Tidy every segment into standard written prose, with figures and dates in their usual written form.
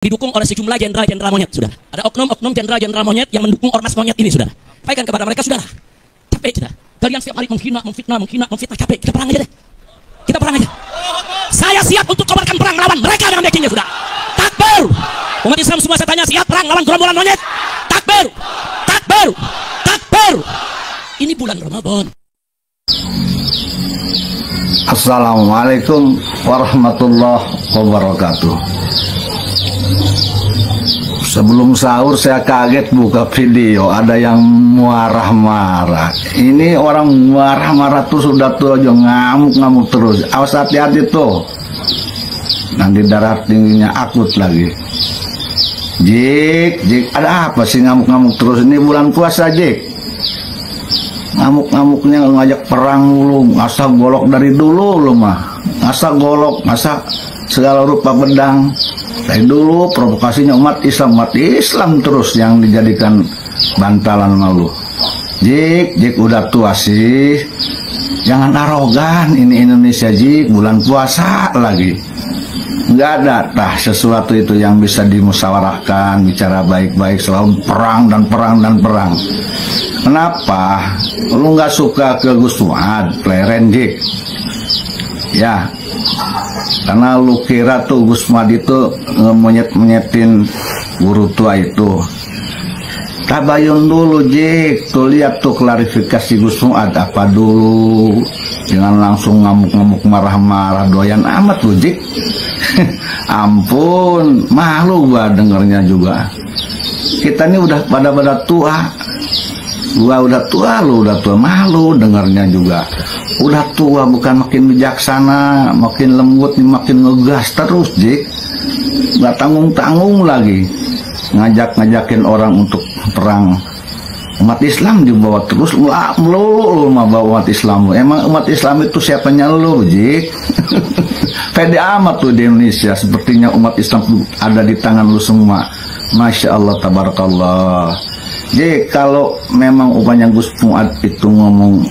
didukung oleh sejumlah jenderal-jenderal monyet, sudah. Ada oknum-oknum jenderal-jenderal monyet yang mendukung ormas monyet ini, sudah. Sampaikan kepada mereka, sudah. Capek, sudah. Kalian setiap hari menghina, memfitnah, capek. Kita perang aja deh. Kita perang aja. Saya siap untuk kobarkan perang melawan mereka dengan backingnya, sudah. Takbir. Umat Islam semua saya tanya, siap perang lawan gerombolan monyet? Takbir. Takbir. Takbir. Ini bulan Ramadan. Assalamualaikum warahmatullahi wabarakatuh. Sebelum sahur saya kaget buka video, ada yang marah-marah. Ini orang marah-marah tuh sudah tuh aja ngamuk-ngamuk terus. Awas hati-hati tuh, nanti darah tingginya akut lagi. Jik, ada apa sih ngamuk-ngamuk terus? Ini bulan puasa, Jik. Ngamuk-ngamuknya ngajak perang lu, ngasa golok dari dulu lu mah. Ngasa golok, ngasa segala rupa pedang. Dari dulu provokasinya umat Islam terus yang dijadikan bantalan malu. Jik udah tua sih. Jangan arogan, ini Indonesia, Jik, bulan puasa lagi. Nggak ada tah sesuatu itu yang bisa dimusyawarahkan, bicara baik-baik, selalu perang dan perang dan perang. Kenapa? Lu nggak suka ke Gus Fuad, pleren, Jik? Ya, karena lu kira tuh Gus Fuad itu monyet-monyetin guru tua itu. Tabayun dulu, Jik. Tuh lihat tuh klarifikasi Gus Fuad apa dulu. Jangan langsung ngamuk-ngamuk marah-marah doyan amat lu, Jik. Ampun, malu gua dengernya juga. Kita ini udah pada tua. Gua udah tua, lu udah tua, malu dengernya juga. Udah tua bukan makin bijaksana, makin lembut, makin ngegas terus, Jik. Gak tanggung-tanggung lagi. Ngajakin orang untuk perang. Umat Islam dibawa terus, melulu mah bawa umat Islam. Emang umat Islam itu siapanya lu, Jik? Pede amat tuh di Indonesia. Sepertinya umat Islam ada di tangan lu semua. Masya Allah, tabarakallah. Jadi kalau memang upanya Gus Fuad itu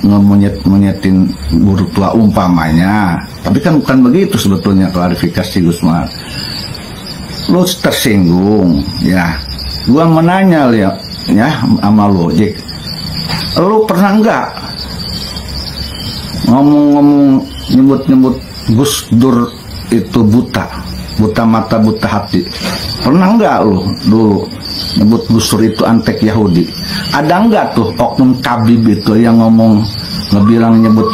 ngemonyetin guru tua umpamanya, tapi kan bukan begitu sebetulnya klarifikasi Gus Fuad. Lu tersinggung, ya. Gua menanya ya sama lu, Jik. Lu pernah nggak ngomong-ngomong nyebut Gus Dur itu buta mata, buta hati? Pernah nggak lu dulu nyebut Gus Dur itu antek Yahudi? Ada nggak tuh oknum tabib itu yang ngebilang nyebut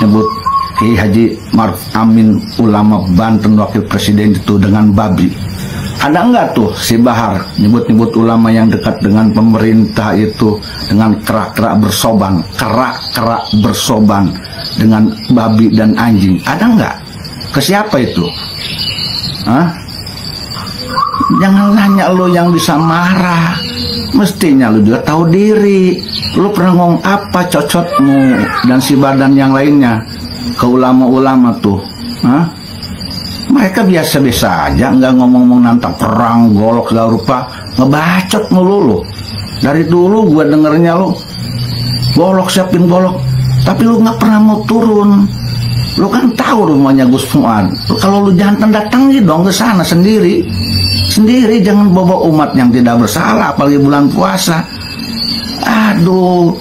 Kiai Haji Maruf Amin, ulama Banten, wakil presiden itu dengan babi? Ada nggak tuh si Bahar nyebut ulama yang dekat dengan pemerintah itu dengan kerak-kerak bersoban dengan babi dan anjing? Ada nggak? Ke siapa itu? Hah? Jangan nanya lo yang bisa marah. Mestinya lo juga tahu diri. Lo pernah ngomong apa cocotmu dan si badan yang lainnya ke ulama-ulama tuh? Hah? Mereka biasa-biasa aja, nggak ngomong-ngomong nantang perang, golok, segala rupa. Ngebacot mulu lo. Dari dulu gue dengernya lo golok, siapin golok. Tapi lo nggak pernah mau turun. Lo kan tahu rumahnya Gus Fuad. Kalau lo jantan datangi dong ke sana sendiri, jangan bawa umat yang tidak bersalah, apalagi bulan puasa. Aduh,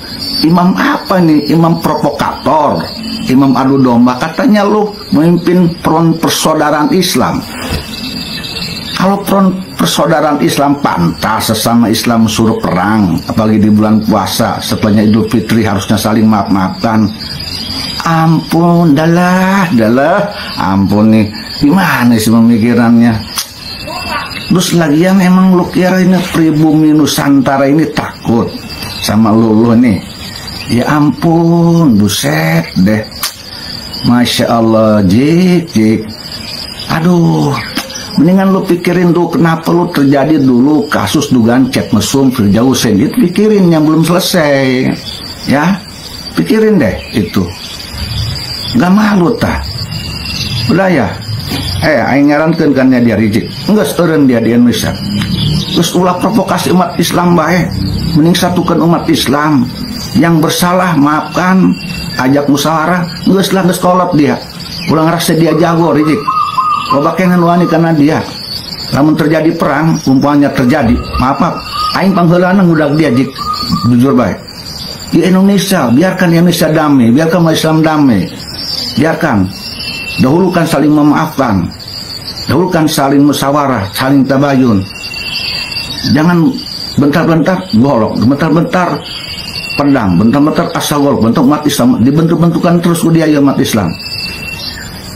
imam apa nih? Imam provokator, imam adu domba. Katanya lo memimpin front persaudaraan Islam. Kalau front persaudaraan Islam pantas sesama Islam suruh perang, apalagi di bulan puasa setelahnya Idul Fitri harusnya saling maaf-maafkan. Ampun, dalah, ampun nih, gimana sih pemikirannya? Terus lagian emang lu kira ini pribumi Nusantara ini takut sama lu nih? Ya ampun, buset deh. Masya Allah, Jik. Aduh, mendingan lu pikirin tuh kenapa lu terjadi dulu kasus dugaan chat mesum Firdaus Said. Itu pikirin yang belum selesai, ya. Pikirin deh itu. Gak malu tah? Udah ya. Aing ngarankeun kan dia Rijik. Enggak seureun dia di Indonesia. Terus ulah provokasi umat Islam bae. Mending satukan umat Islam. Yang bersalah maafkan, ajak musyawarah. Geus kolot dia. Ulah ngerasa dia jago, Rijik. Lo bakengan wani karena dia. Namun terjadi perang, umpamanya terjadi, maaf, aing pangheulana ngudag dia jik jujur baik. Di Indonesia, biarkan Indonesia damai, biarkan Islam damai, biarkan. Dahulukan saling memaafkan, dahulukan saling musyawarah, saling tabayun. Jangan bentar-bentar golok, bentar-bentar pedang, bentar-bentar asal-golok, bentuk umat Islam, dibentuk-bentukan terus dia umat Islam.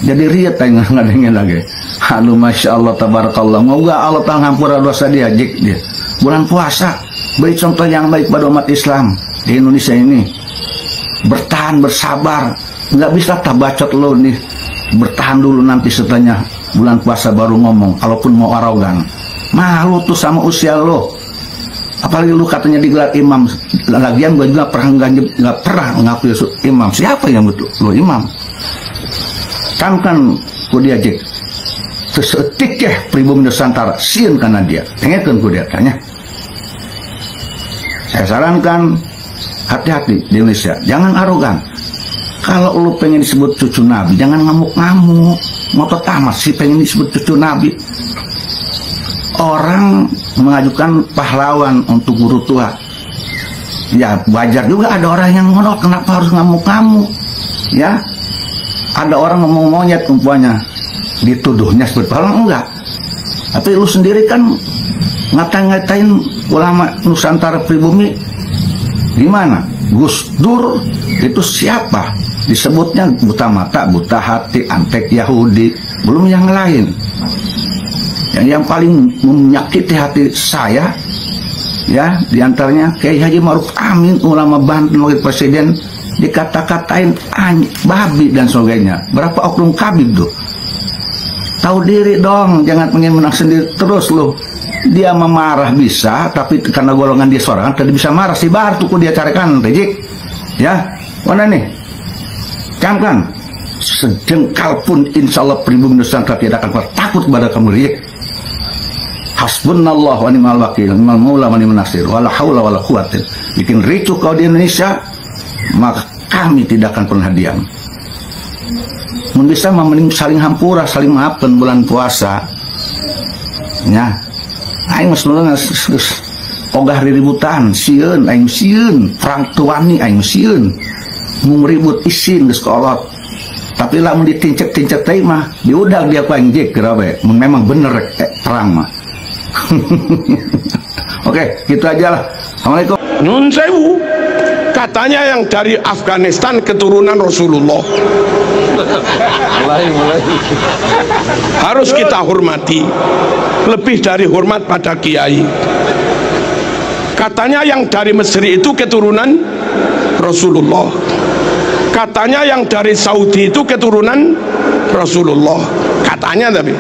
Jadi riat aing ngadengin lagi. Aduh, masya Allah, tabarakallah. Moga Allah Ta'ala ngampura dosa dia, jik dia. Bulan puasa, beri contoh yang baik pada umat Islam di Indonesia ini. Bertahan, bersabar. Nggak bisa tak bacot lo nih. Bertahan dulu, nanti setelahnya bulan puasa baru ngomong. Kalaupun mau arogan, malu tuh sama usia lo. Apalagi lu katanya digelar imam. Lagian gue juga nggak pernah ngaku imam. Siapa yang betul lo imam? Kan ku diajak sesetik ya pribumi Nusantara sieun kana dia. Dengarkan ku dia tanya. Saya sarankan hati-hati di Indonesia, jangan arogan. Kalau lu pengen disebut cucu Nabi, jangan ngamuk-ngamuk. Ngotot amat sih pengen disebut cucu Nabi. Orang mengajukan pahlawan untuk guru tua. Ya wajar juga ada orang yang ngonot, kenapa harus ngamuk-ngamuk? Ya, ada orang ngomong monyet umpamanya, dituduhnya seperti pahlawan, enggak. Tapi lu sendiri kan ngata-ngatain ulama Nusantara pribumi. Gimana? Gus Dur itu siapa? Disebutnya buta mata, buta hati, antek Yahudi, belum yang lain. Yang paling menyakiti hati saya, ya, diantaranya Kiai Haji Ma'ruf Amin, ulama Banten, wakil presiden, dikata-katain babi dan sebagainya. Berapa oknum kabib tuh? Tahu diri dong, jangan pengen menang sendiri terus loh. Dia memarah bisa, tapi karena golongan dia sorangan tadi bisa marah si bar tuh dia carikan rejik. Ya, mana nih? Camkan sejengkal pun insya Allah pribumi Nusantara tidak akan pernah takut kepada kamu rejik. Hasbunallah wa ni'mal wakil, ni'mal maula wa ni'man nasir, wala haula wala quwwata. Bikin ricuh kau di Indonesia, maka kami tidak akan pernah diam. Mun bisa mending saling hampura, saling maafkan bulan puasa. Ya. Aing mas nulungan ogah riributan, sieun, aing sieun, perang tuani aing sieun. Mung ribut isin geus kolot. Tapi lamun ditincek-tincek teh mah, diudag dia ku aing jek kira we. Memang bener perang mah. Oke, gitu aja lah. Assalamualaikum. Nun sewu, katanya yang dari Afghanistan keturunan Rasulullah. Mulai. Harus kita hormati, lebih dari hormat pada kiai. Katanya yang dari Mesir itu keturunan Rasulullah. Katanya yang dari Saudi itu keturunan Rasulullah. Katanya tapi.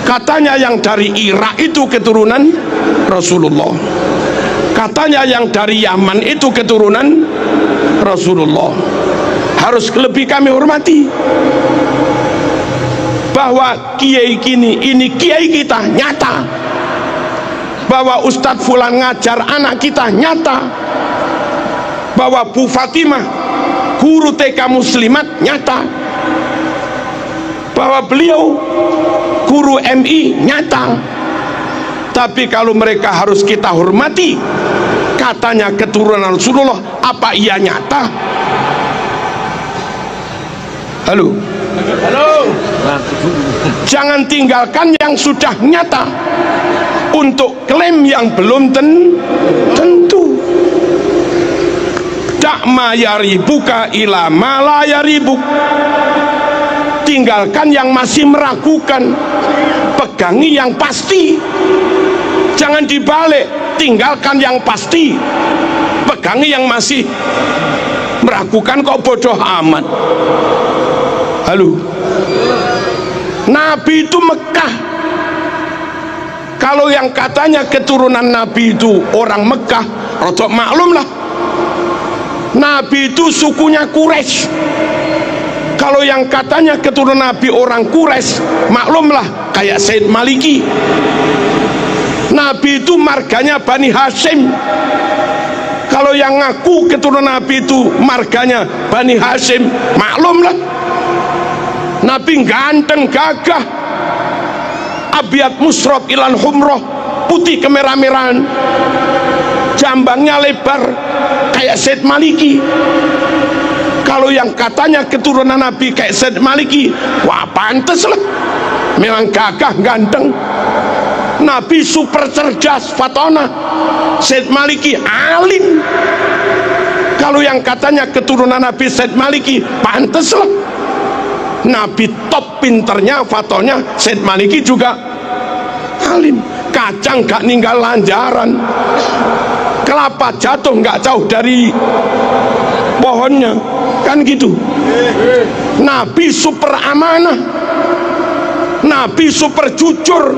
Katanya yang dari Irak itu keturunan Rasulullah. Katanya yang dari Yaman itu keturunan Rasulullah. Harus lebih kami hormati. Bahwa kiai ini kiai kita nyata. Bahwa Ustadz Fulan ngajar anak kita nyata. Bahwa Bu Fatimah guru TK Muslimat nyata. Bahwa beliau guru MI nyata. Tapi kalau mereka harus kita hormati, katanya keturunan Rasulullah, apa iya nyata? Halo. Jangan tinggalkan yang sudah nyata untuk klaim yang belum tentu. Dak ma yaribuka ila ma la yaribuk. Tinggalkan yang masih meragukan, pegangi yang pasti. Jangan dibalik, tinggalkan yang pasti, pegangi yang masih meragukan. Kok bodoh amat. Halo. Nabi itu Mekah. Kalau yang katanya keturunan Nabi itu orang Mekah, rodok maklum lah. Nabi itu sukunya Quraisy. Kalau yang katanya keturunan Nabi orang Quraisy, maklumlah kayak Said Maliki. Nabi itu marganya Bani Hashim. Kalau yang ngaku keturunan Nabi itu marganya Bani Hashim, maklumlah. Nabi ganteng, gagah, abiat musrob ilan humroh, putih kemerah-merahan, jambangnya lebar kayak Said Maliki. Kalau yang katanya keturunan Nabi kayak Said Maliki, wah pantes lah, memang gagah ganteng. Nabi super cerdas, fatona. Said Maliki alim. Kalau yang katanya keturunan Nabi Said Maliki, pantes lah. Nabi top pinternya, fatonya. Said Maliki juga alim. Kacang gak ninggal lanjaran, kelapa jatuh gak jauh dari pohonnya, kan gitu. Nabi super amanah, Nabi super jujur,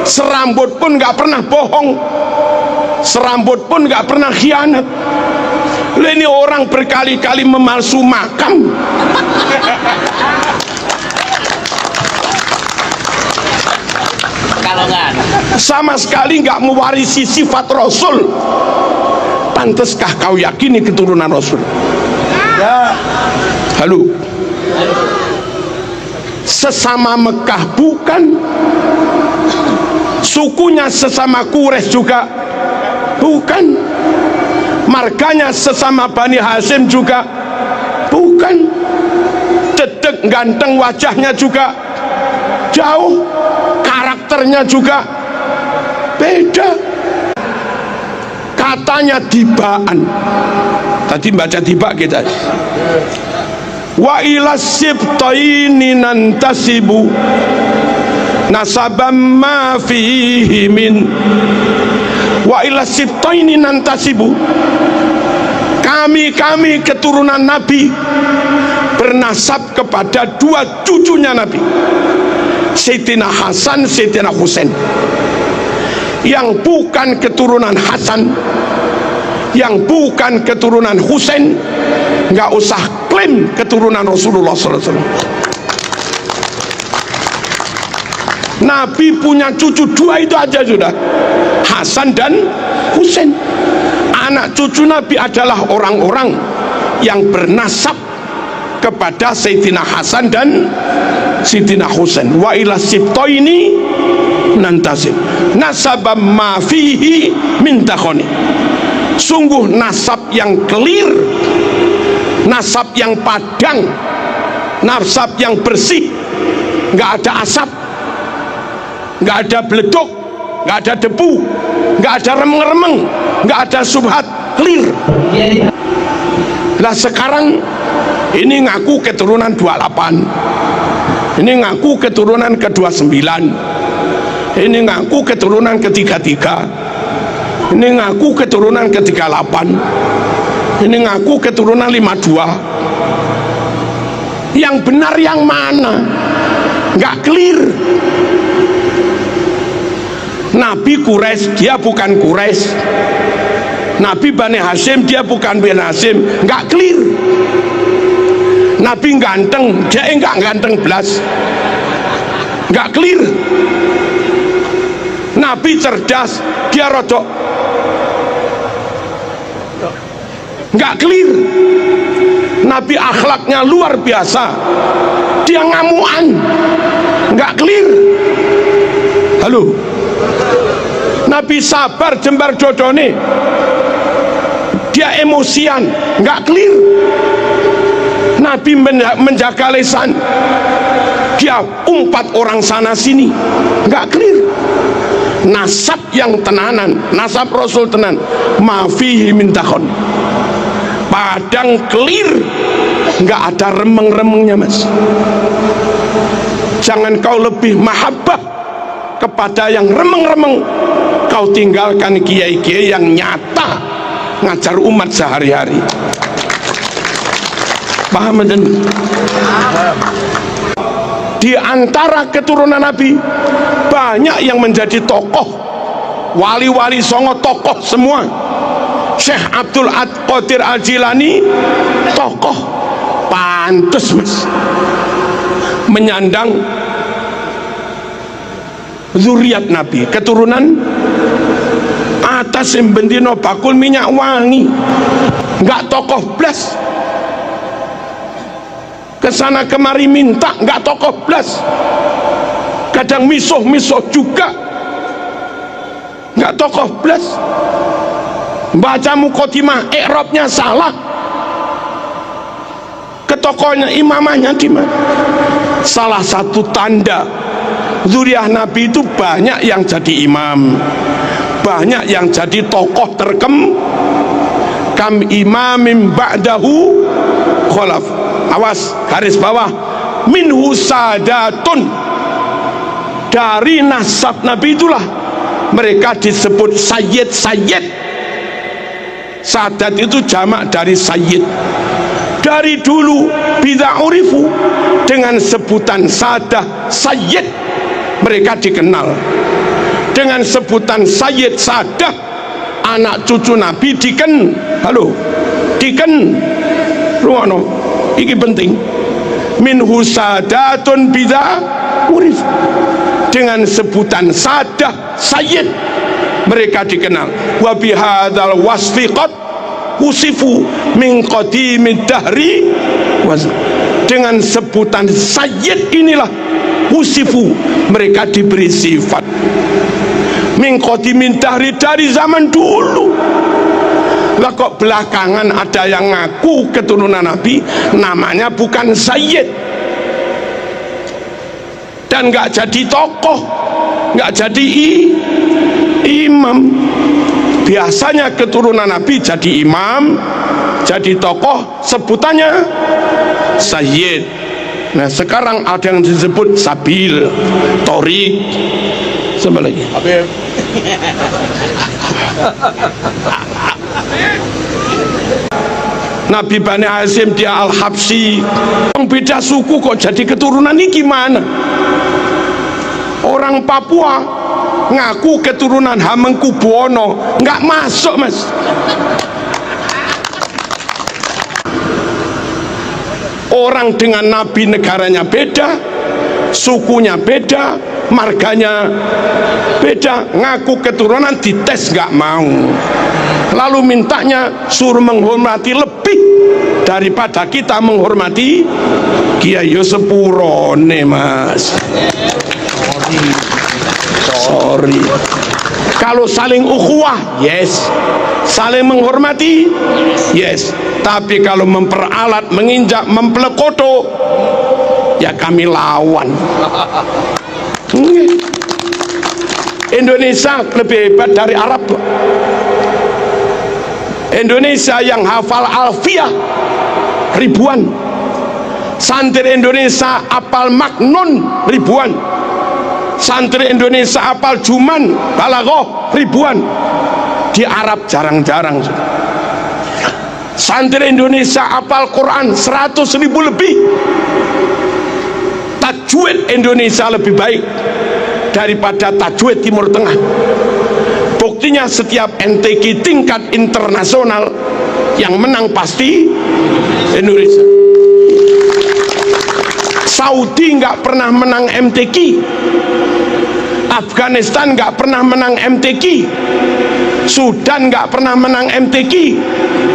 serambut pun gak pernah bohong, serambut pun gak pernah khianat. Ini orang berkali-kali memalsu makam. Sama sekali nggak mewarisi sifat Rasul. Panteskah kau yakini keturunan Rasul? Ya. Halo. Sesama Mekah bukan, sukunya sesama Quraisy juga bukan, marganya sesama Bani Hashim juga bukan, dedek ganteng wajahnya juga jauh, karakternya juga beda. Katanya tibaan, tadi baca tiba kita, wa ila sibtaini nantasibu nasabam ma fihi min, wa ila sibtaini nantasibu, kami keturunan Nabi bernasab kepada dua cucunya Nabi, Sayyidina Hasan, Sayyidina Husain. Yang bukan keturunan Hasan, yang bukan keturunan Husain, nggak usah klaim keturunan Rasulullah SAW. Nabi punya cucu dua itu aja sudah, Hasan dan Husain. Anak cucu Nabi adalah orang-orang yang bernasab kepada Sayyidina Hasan dan Sayyidina Husain. Wa ila sibtaini nantasib nasabam ma fihi min takhoni. Sungguh nasab yang clear, nasab yang padang, nasab yang bersih, nggak ada asap, nggak ada beleduk, nggak ada debu, nggak ada remeng-remeng, nggak ada subhat, clear. Lah sekarang ini ngaku keturunan 28, ini ngaku keturunan ke-29, ini ngaku keturunan ke-33, ini ngaku keturunan ke-38, ini ngaku keturunan 52. Yang benar yang mana? Nggak clear. Nabi Quraisy, dia bukan Quraisy. Nabi Bani Hashim, dia bukan Bani Hashim. Nggak clear. Nabi ganteng, dia enggak ganteng belas, nggak clear. Nabi cerdas, dia rodok, nggak clear. Nabi akhlaknya luar biasa, dia ngamuan, nggak clear. Halo. Nabi sabar jembar dodone, dia emosian, nggak clear. Nabi menjaga lisan, dia umpat orang sana sini, nggak clear. Nasab yang tenanan, nasab Rasul tenan, mafihi min takhon, padang clear, nggak ada remeng-remengnya mas. Jangan kau lebih mahabbah kepada yang remeng-remeng, kau tinggalkan kiai-kiai yang nyata ngajar umat sehari-hari. Paham dan di antara keturunan Nabi banyak yang menjadi tokoh, wali-wali songo tokoh semua. Syekh Abdul Qadir Al-Jilani tokoh, pantes mas menyandang zuriat Nabi, keturunan atas yang bendino bakul minyak wangi, nggak tokoh blas. Kesana kemari minta, nggak tokoh blas. kadang misuh-misuh juga, nggak tokoh blas. Baca muqaddimah i'rabnya salah, ke tokohnya imamahnya di mana? Salah satu tanda zuriyah Nabi itu banyak yang jadi imam, banyak yang jadi tokoh kam imamim ba'dahu kholaf. Awas, garis bawah, minhu sadatun, dari nasab Nabi itulah mereka disebut sayyid. Sadat itu jamak dari sayyid. Dari dulu bid'a urifu, dengan sebutan sadah sayyid mereka dikenal. Dengan sebutan sayyid sadah, anak cucu Nabi rungono, iki penting. Minhu sadatun bid'a urifu, dengan sebutan sadah sayyid mereka dikenal. Wa bihadzal wasfi qad usifu min qadimid dahri, dengan sebutan sayyid inilah usifu mereka diberi sifat min qadimid dahri, dari zaman dulu. Lah kok belakangan ada yang ngaku keturunan Nabi, namanya bukan sayyid dan nggak jadi tokoh, nggak jadi imam. Biasanya keturunan Nabi jadi imam, jadi tokoh, sebutannya sayyid. Nah sekarang ada yang disebut sabil, torik, sama lagi Habib. Nabi Bani Hashim dia Al-Habsyi, orang beda suku kok jadi keturunan ini gimana? Orang Papua ngaku keturunan Hamengkubuwono, nggak masuk mas. Orang dengan Nabi negaranya beda, sukunya beda, marganya beda, ngaku keturunan dites nggak mau, lalu mintanya suruh menghormati lebih daripada kita menghormati Kiai. Sepurone mas, sorry. Kalau saling ukhuwah, yes. Saling menghormati, yes. Tapi kalau memperalat, menginjak, mempelekoto, ya kami lawan. Indonesia lebih hebat dari Arab. Indonesia yang hafal alfiyah ribuan, santri Indonesia apal maknun ribuan, santri Indonesia apal juman balaghah ribuan. Di Arab jarang-jarang. Santri Indonesia apal Quran 100.000 lebih. Tajwid Indonesia lebih baik daripada tajwid Timur Tengah. Buktinya setiap MTQ tingkat internasional yang menang pasti Indonesia. Saudi nggak pernah menang MTQ, Afghanistan nggak pernah menang MTQ, Sudan nggak pernah menang MTQ,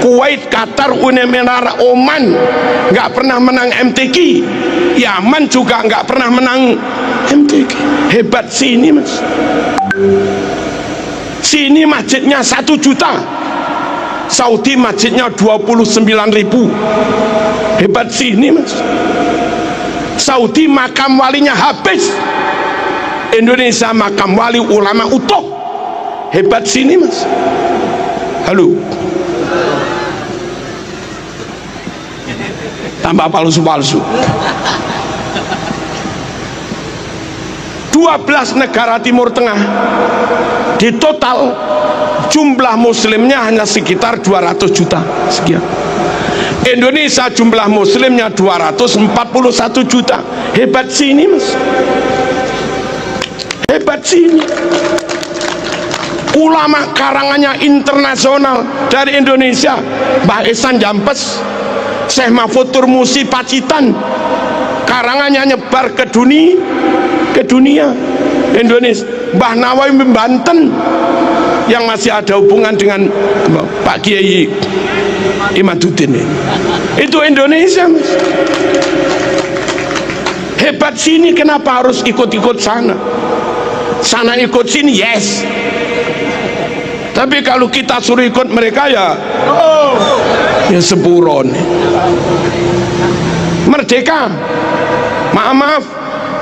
Kuwait, Qatar, Uni Emirat, Oman nggak pernah menang MTQ, Yaman juga nggak pernah menang MTQ. Hebat sini mas. Sini masjidnya 1 juta, Saudi masjidnya 29.000. Hebat sini mas. Saudi makam walinya habis, Indonesia makam wali ulama utuh. Hebat sini mas. Halo, tambah palsu-palsu. 12 negara Timur Tengah di total jumlah muslimnya hanya sekitar 200 juta sekian. Indonesia jumlah muslimnya 241 juta. Hebat sini mas. Hebat sini. Ulama karangannya internasional dari Indonesia, Mbah Ihsan Jampes, Syekh Mahfud Turmusi Pacitan, karangannya nyebar ke dunia. Indonesia, Mbah Nawawi Banten yang masih ada hubungan dengan Pak Kiai Imaduddin, itu Indonesia mas. Hebat sini, kenapa harus ikut-ikut sana? Sana ikut sini, yes. Tapi kalau kita suruh ikut mereka ya, ya sepuron. Merdeka, maaf,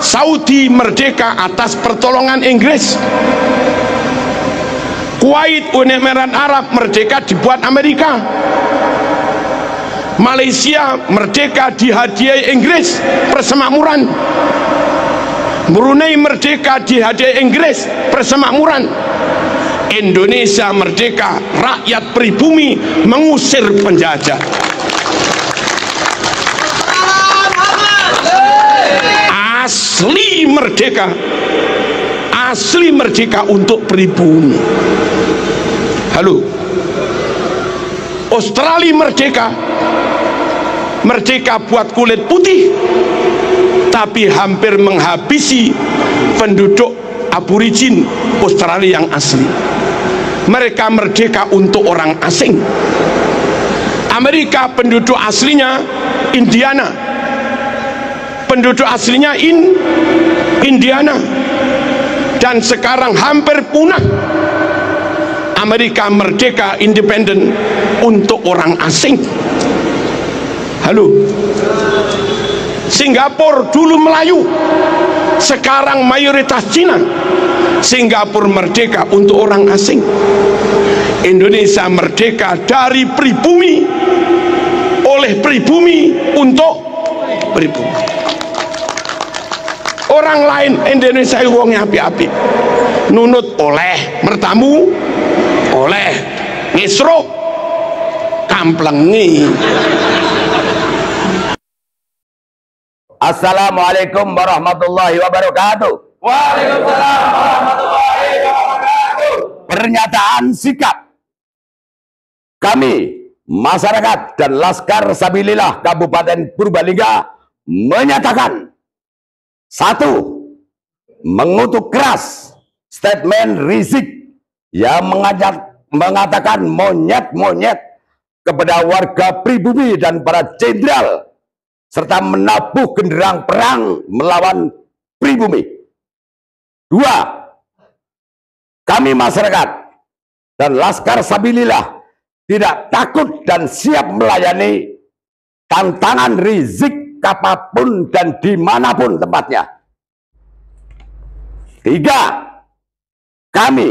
Saudi merdeka atas pertolongan Inggris. Kuwait, Uni Emirat Arab merdeka dibuat Amerika. Malaysia merdeka dihadiahi Inggris persemakmuran. Brunei merdeka dihadiahi Inggris persemakmuran. Indonesia merdeka, rakyat pribumi mengusir penjajah. Asli merdeka, asli merdeka untuk pribumi. Halo, Australia merdeka, merdeka buat kulit putih, tapi hampir menghabisi penduduk aborigin Australia yang asli. Mereka merdeka untuk orang asing. Amerika penduduk aslinya Indiana, penduduk aslinya Indiana, dan sekarang hampir punah. Amerika merdeka independen untuk orang asing. Halo, Singapura dulu Melayu, sekarang mayoritas Cina. Singapura merdeka untuk orang asing. Indonesia merdeka dari pribumi, oleh pribumi untuk pribumi. Orang lain Indonesia wongnya api-api, nunut oleh mertamu, oleh ngisruk kamplengi. Assalamualaikum warahmatullahi wabarakatuh. Waalaikumsalam warahmatullahi wabarakatuh. Pernyataan sikap kami, masyarakat dan Laskar Sabilillah Kabupaten Purbalingga menyatakan: 1. Mengutuk keras statement Rizik yang mengatakan monyet-monyet kepada warga pribumi dan para jenderal, serta menabuh genderang perang melawan pribumi. 2. Kami masyarakat dan Laskar Sabilillah tidak takut dan siap melayani tantangan Rizik kapanpun dan dimanapun tempatnya. 3. Kami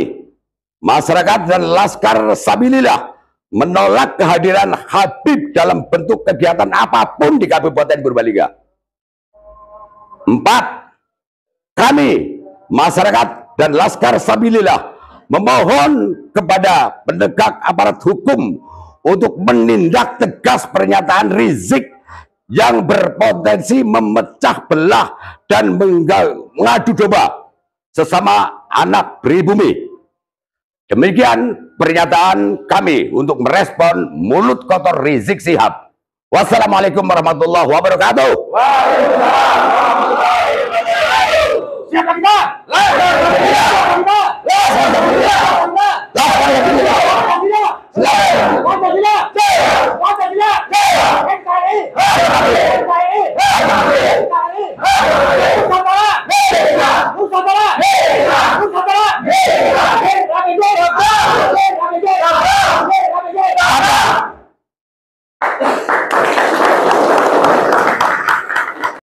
masyarakat dan Laskar Sabilillah menolak kehadiran Habib dalam bentuk kegiatan apapun di Kabupaten Purbalingga. 4. Kami masyarakat dan Laskar Sabilillah memohon kepada penegak aparat hukum untuk menindak tegas pernyataan Rizik yang berpotensi memecah belah dan mengadu domba sesama anak pribumi. Demikian pernyataan kami untuk merespon mulut kotor Rizik Syihab. Wassalamualaikum warahmatullahi wabarakatuh. Waalaikumsalam.